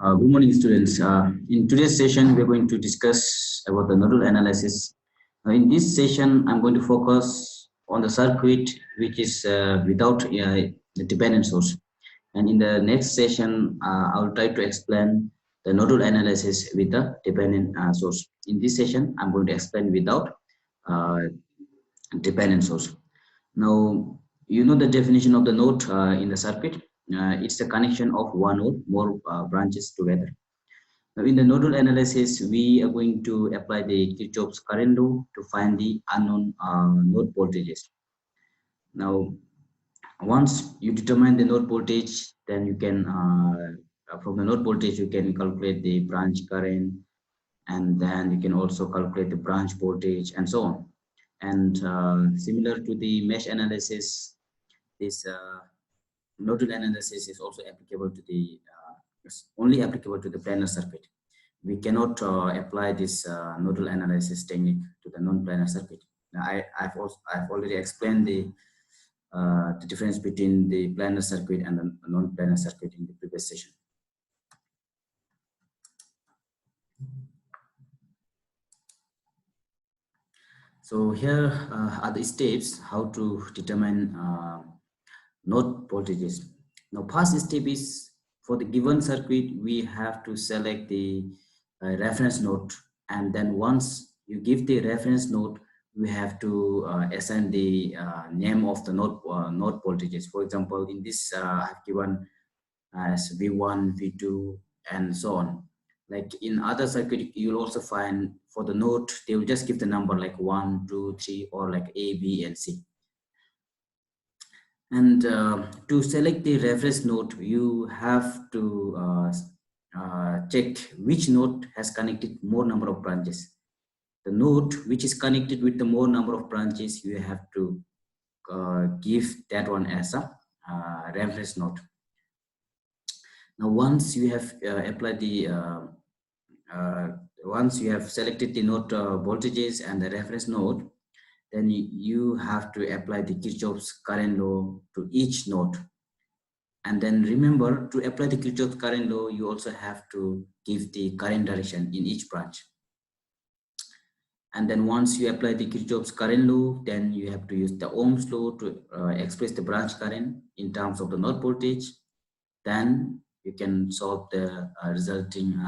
Good morning, students. In today's session, we're going to discuss about the nodal analysis. In this session, I'm going to focus on the circuit which is without the dependent source. And in the next session, I'll try to explain the nodal analysis with the dependent source. In this session, I'm going to explain without uh, dependent source. Now, you know the definition of the node in the circuit. It's the connection of one node, more branches together. Now, in the nodal analysis, we are going to apply the Kirchhoff's current law to find the unknown node voltages. Now, once you determine the node voltage, then you can, from the node voltage, you can calculate the branch current, and then you can also calculate the branch voltage and so on. And similar to the mesh analysis, this nodal analysis is also applicable to the, it's only applicable to the planar circuit. We cannot apply this nodal analysis technique to the non-planar circuit. Now, I've already explained the difference between the planar circuit and the non-planar circuit in the previous session. So here are the steps how to determine node voltages. Now, first step is for the given circuit, we have to select the reference node, and then once you give the reference node, we have to assign the name of the node voltages. For example, in this I've given as V1, V2, and so on. Like in other circuit, you'll also find for the node, they will just give the number like 1, 2, 3, or like A, B, and C. And to select the reference node, you have to check which node has connected more number of branches. The node which is connected with the more number of branches, you have to give that one as a reference node. Now, once you have applied the once you have selected the node voltages and the reference node, then you have to apply the Kirchhoff's current law to each node. And then remember, to apply the Kirchhoff's current law, you also have to give the current direction in each branch. And then once you apply the Kirchhoff's current law, then you have to use the Ohm's law to express the branch current in terms of the node voltage. Then you can solve the resulting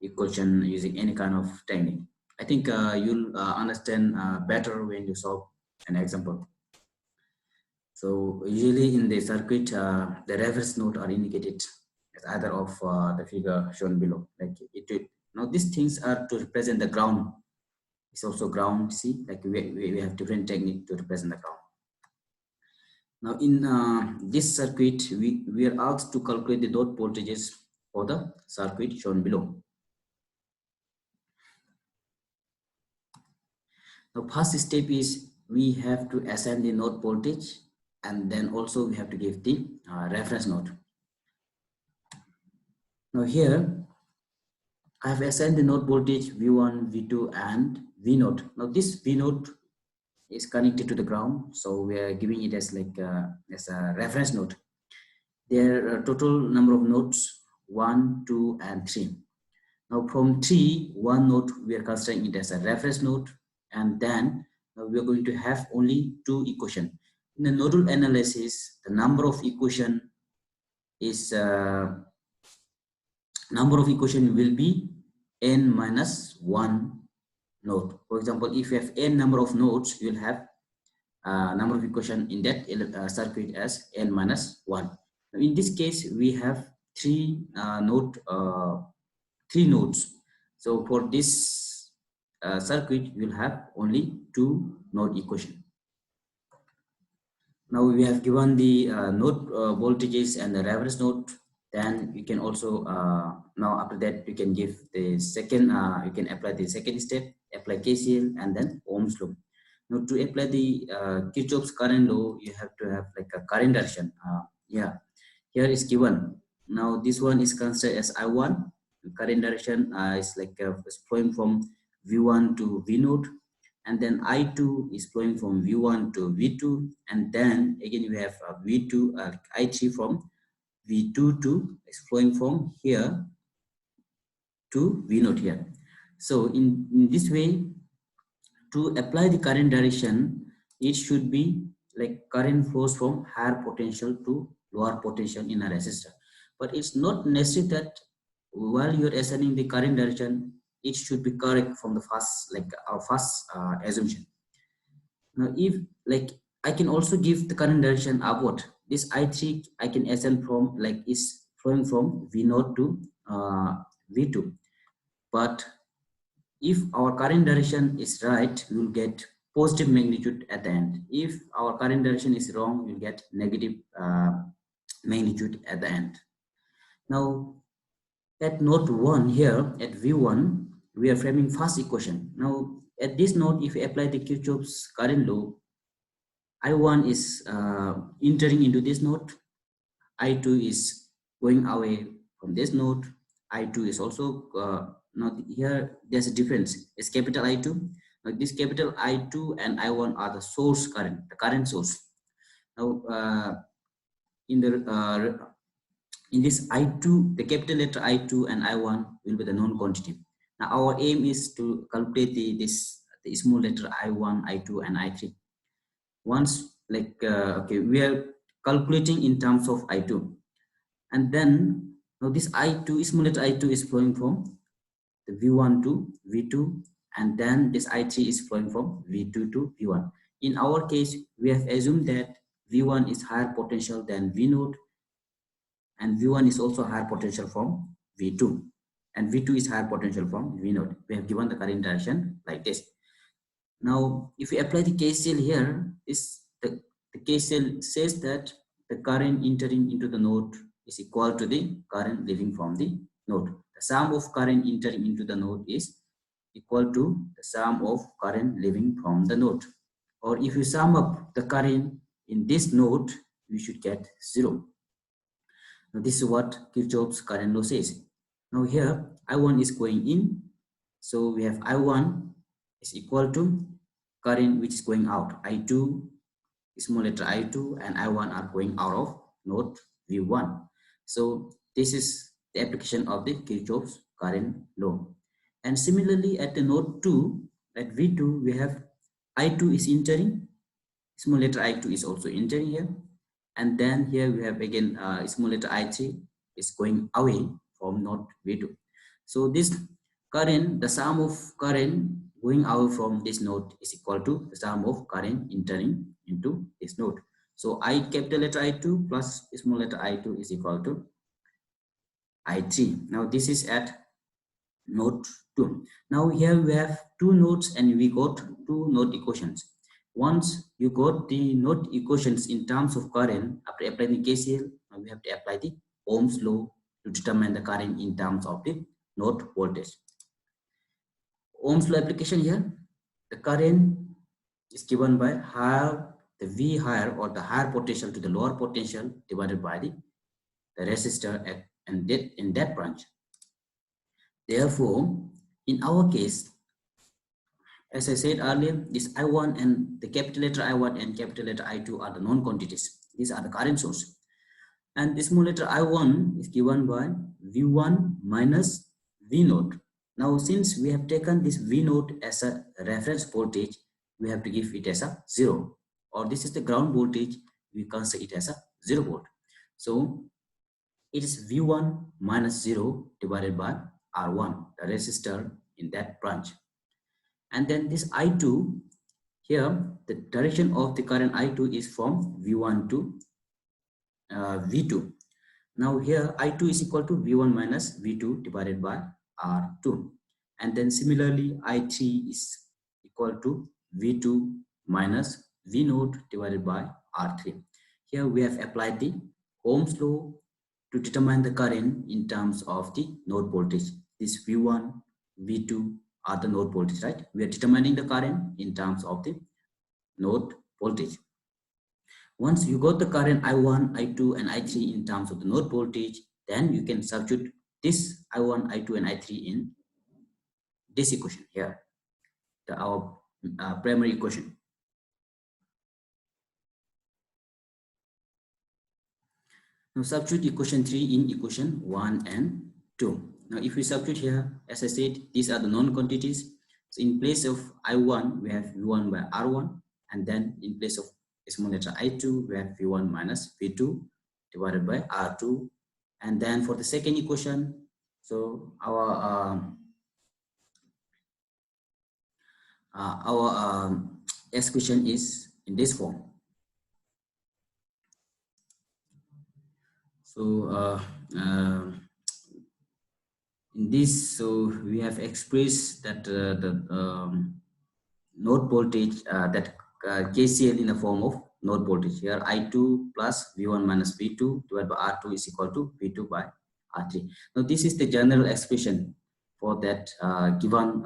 equation using any kind of technique. I think you'll understand better when you solve an example. So usually in the circuit, the reference node are indicated as either of the figure shown below. Like now these things are to represent the ground. It's also ground. See, like we have different technique to represent the ground. Now in this circuit, we are asked to calculate the node voltages for the circuit shown below. The first step is we have to assign the node voltage, and then also we have to give the reference node. Now here I have assigned the node voltage V1, V2, and V node. Now this V node is connected to the ground, so we are giving it as like as a reference node. There are total number of nodes 1, 2, and 3. Now from 3, one node we are considering it as a reference node, and then we are going to have only 2 equations. In the nodal analysis, the number of equation is will be n minus 1 node. For example, if you have n number of nodes, you will have number of equation in that circuit as n minus 1. Now, in this case, we have 3 nodes. So for this circuit, you will have only 2 node equation. Now we have given the node voltages and the reference node. Then you can also now after that you can give the second. You can apply the second step, apply KCL, and then Ohm's law. Now to apply the Kirchhoff's current law, you have to have like a current direction. Yeah, here is given. Now this one is considered as I1. The current direction is like is flowing from V1 to V node. And then I2 is flowing from V1 to V2, and then again we have V2 I3 from V22 is flowing from here to V naught here. So in this way, to apply the current direction, it should be like current flows from higher potential to lower potential in a resistor. But it's not necessary that while you're assigning the current direction, it should be correct from the first, like our first assumption. Now, if like I can also give the current direction upward, this I3 I can assign from like is flowing from V0 to V2. But if our current direction is right, we will get positive magnitude at the end. If our current direction is wrong, we'll get negative magnitude at the end. Now, at node 1 here, at V1, we are framing first equation. Now, at this node, if we apply the Kirchhoff's current law, I1 is entering into this node, I2 is going away from this node, I2 is also not here. There's a difference. It's capital I2. Now this capital I2 and I1 are the source current, the current source. Now in this I2, the capital letter I2 and I1 will be the known quantity. Now our aim is to calculate the small letter I1, I2, and I3. Once like okay, we are calculating in terms of I2, and then now this I2, small letter I2 is flowing from the V1 to V2, and then this I3 is flowing from V2 to V1. In our case, we have assumed that V1 is higher potential than V0, and V1 is also higher potential from V2, and V2 is higher potential from V0. We have given the current direction like this. Now, if we apply the KCL here, the KCL says that the current entering into the node is equal to the current leaving from the node. The sum of current entering into the node is equal to the sum of current leaving from the node. Or if you sum up the current in this node, you should get 0. Now, this is what Kirchhoff's current law says. Now here, I1 is going in. So we have I1 is equal to current which is going out. I2, small letter I2, and I1 are going out of node V1. So this is the application of the Kirchhoff's current law. And similarly at the node 2, at V2, we have I2 is entering, small letter I2 is also entering here. And then here we have again small letter I3 is going away from node V2. So this current, the sum of current going out from this node is equal to the sum of current entering into this node. So I capital letter I2 plus small letter I2 is equal to I3. Now this is at node 2. Now here we have two nodes and we got two node equations. Once you got the node equations in terms of current, after applying the KCL, we have to apply the Ohm's law to determine the current in terms of the node voltage. Ohm's law application here, the current is given by the V higher or the higher potential to the lower potential divided by the resistor in that branch. Therefore, in our case, as I said earlier, this I1 and the capital letter I1 and capital letter I2 are the known quantities. These are the current source. And this small letter I1 is given by V1 minus V0. Now, since we have taken this V0 as a reference voltage, we have to give it as a 0. Or this is the ground voltage, we consider it as a 0 volt. So, it is V1 minus 0 divided by R1, the resistor in that branch. And then this I2, here the direction of the current I2 is from V1 to V2. Now here I2 is equal to V1 minus V2 divided by R2. And then similarly I3 is equal to V2 minus V0 divided by R3. Here we have applied the Ohm's law to determine the current in terms of the node voltage. This V1, V2 are the node voltage, right? We are determining the current in terms of the node voltage. Once you got the current I1, I2, and I3 in terms of the node voltage, then you can substitute this I1, I2, and I3 in this equation here, our primary equation. Now substitute equation 3 in equation 1 and 2. Now if we substitute here, as I said, these are the known quantities. So in place of I1, we have V1 by R1, and then in place of small letter I2, we have V1 minus V2 divided by R2. And then for the second equation, so our expression is in this form. So in this, so we have expressed that the node voltage, that KCL in the form of node voltage. Here I2 plus V1 minus V2 divided by R2 is equal to V2 by R3. Now this is the general expression for that given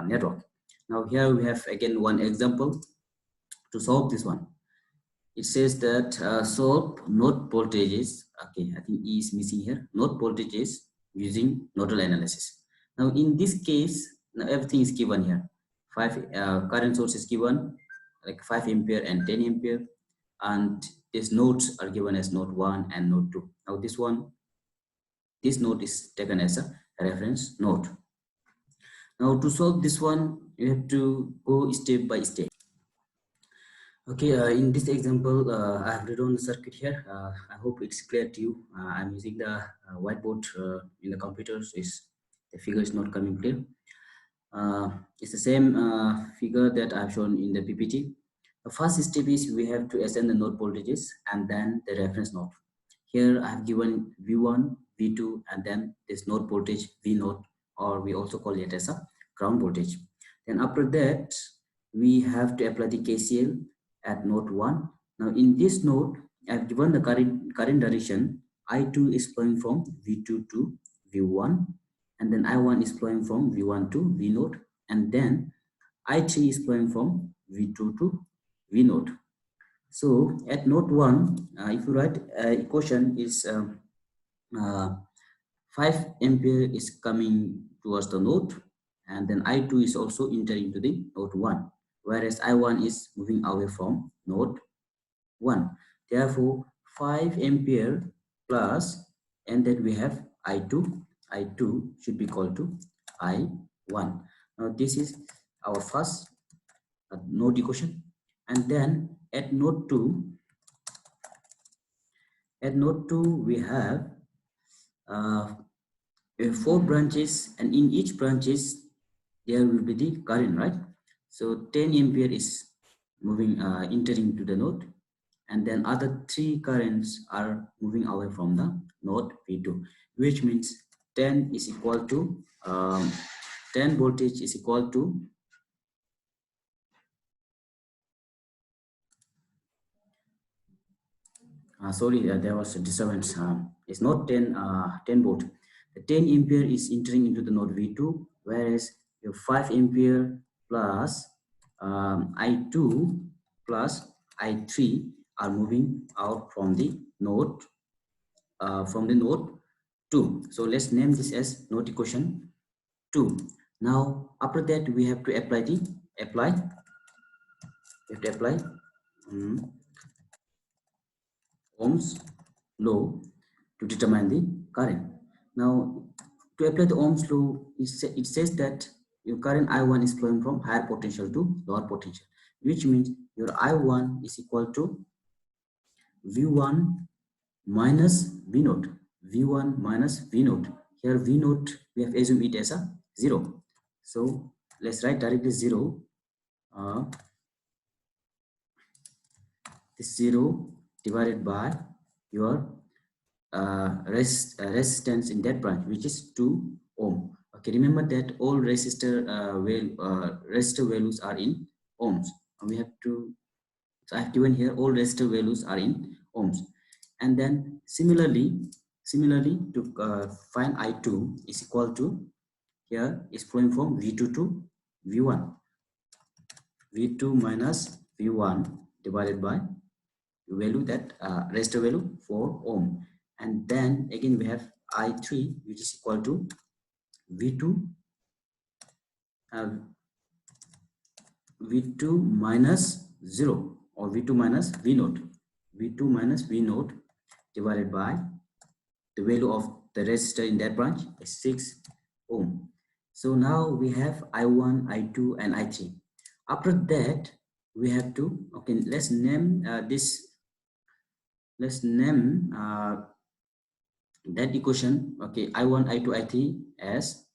network. Now here we have again one example to solve this one. It says that solve node voltages. Okay, I think E is missing here. Node voltages using nodal analysis. Now in this case, now everything is given here. Five current source is given, like 5 ampere and 10 ampere, and these nodes are given as node 1 and node 2. Now this node is taken as a reference node. Now to solve this one, you have to go step by step. Okay, in this example, I have written the circuit here. I hope it's clear to you. I'm using the whiteboard in the computer, so the figure is not coming clear. It's the same figure that I've shown in the PPT. The first step is we have to assign the node voltages and then the reference node. Here I have given V1, V2, and then this node voltage V node, or we also call it as a ground voltage. Then after that, we have to apply the KCL at node 1. Now in this node, I have given the current direction. I2 is flowing from V2 to V1, and then I1 is flowing from V1 to V node, and then I3 is flowing from V2 to V node. So at node 1, if you write equation is 5 ampere is coming towards the node, and then I2 is also entering to the node 1, whereas I1 is moving away from node 1. Therefore 5 ampere plus, and then we have I2 should be equal to I1. Now this is our first node equation. And then at node 2 we have 4 branches, and in each branches there will be the current, right? So 10 ampere is moving entering to the node, and then other 3 currents are moving away from the node V2, which means 10 is equal to 10 voltage is equal to sorry, there was a disturbance. It's not 10 volt. The 10 ampere is entering into the node V2, whereas your 5 ampere plus I2 plus I3 are moving out from the node 2. So let's name this as node equation 2. Now after that we have to apply Ohm's law to determine the current. Now to apply the Ohm's law, it says that your current I1 is flowing from higher potential to lower potential, which means your I1 is equal to V1 minus V naught. V1 minus V naught. Here V naught we have assumed it as a 0. So let's write directly 0. This 0 divided by your resistance in that branch, which is 2 ohm. Okay, remember that all resistor values are in ohms. We have to, so I have given here all resistor values are in ohms. And then similarly to find I2 is equal to, here is flowing from V2 to V1. V2 minus V1 divided by value that resistor value 4 ohm, and then again we have I3, which is equal to V2 minus 0, or V2 minus V naught. V2 minus V naught divided by the value of the resistor in that branch is 6 ohm. So now we have I1, I2 and I3. After that we have to, okay, let's name that equation, okay, I1, I2, I3 as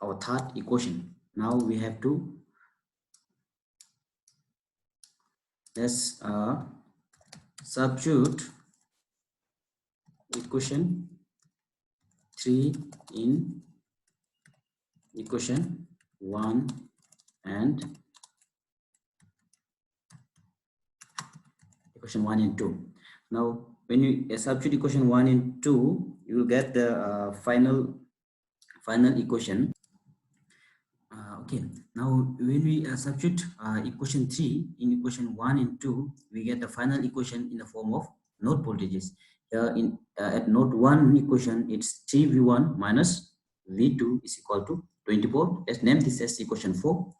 our third equation. Now we have to, let's substitute equation 3 in equation 1 and equation 1 and 2. Now when you substitute equation 1 and 2, you will get the final equation. Okay, now when we substitute equation 3 in equation 1 and 2, we get the final equation in the form of node voltages. In at node 1 equation, it's 3v1 minus v2 is equal to 24. Let's name this as equation 4.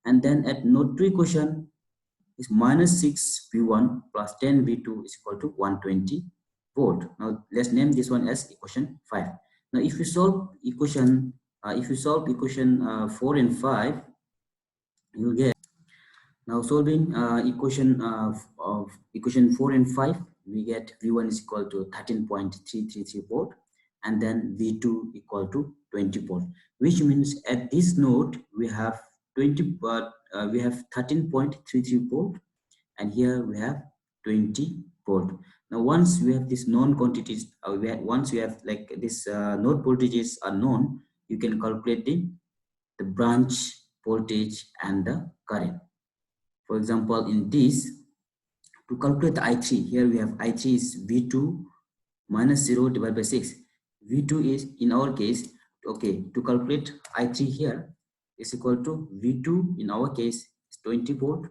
And then at node 2 equation is minus 6v1 plus 10v2 is equal to 120 volt. Now let's name this one as equation 5. Now if you solve equation 4 and 5, you get, now solving of equation 4 and 5, we get v1 is equal to 13.333 volt and then v2 equal to 20 volt, which means at this node we have 13.33 volt, and here we have 20 volt. Now once we have this known quantities, once we have like this node voltages are known, you can calculate the branch voltage and the current. For example, in this, to calculate the I3, here we have I3 is V2 minus 0 divided by 6. V2 is, in our case, okay, to calculate I3 here is equal to V2, in our case, is 20 volt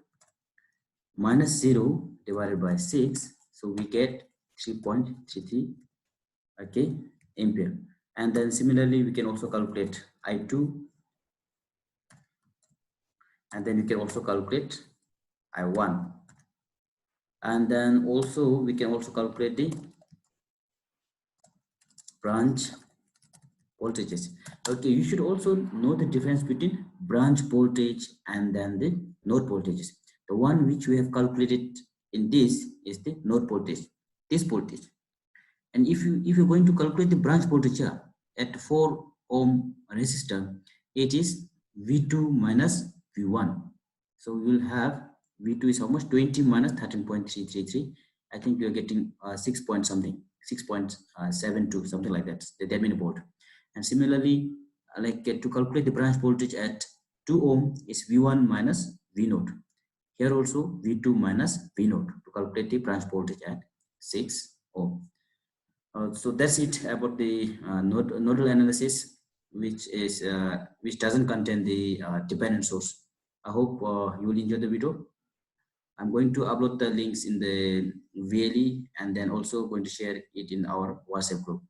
minus 0 divided by 6. So we get 3.33, okay, ampere. And then similarly, we can also calculate I2, and then we can also calculate I1, and then also we can also calculate the branch voltages. Okay, you should also know the difference between branch voltage and then the node voltages. The one which we have calculated in this is the node voltage, this voltage. And if you're going to calculate the branch voltage here at 4 ohm resistor, it is V2 minus V1. So we will have V2 is how much? 20 minus 13.333. I think we are getting 6 point something, 6.72, something like that. That many volt. And similarly, to calculate the branch voltage at 2 ohm is V1 minus V node. Here also V2 minus V node to calculate the branch voltage at 6 ohm. So that's it about the nodal analysis, which doesn't contain the dependent source. I hope you will enjoy the video. I'm going to upload the links in the VLE and then also going to share it in our WhatsApp group.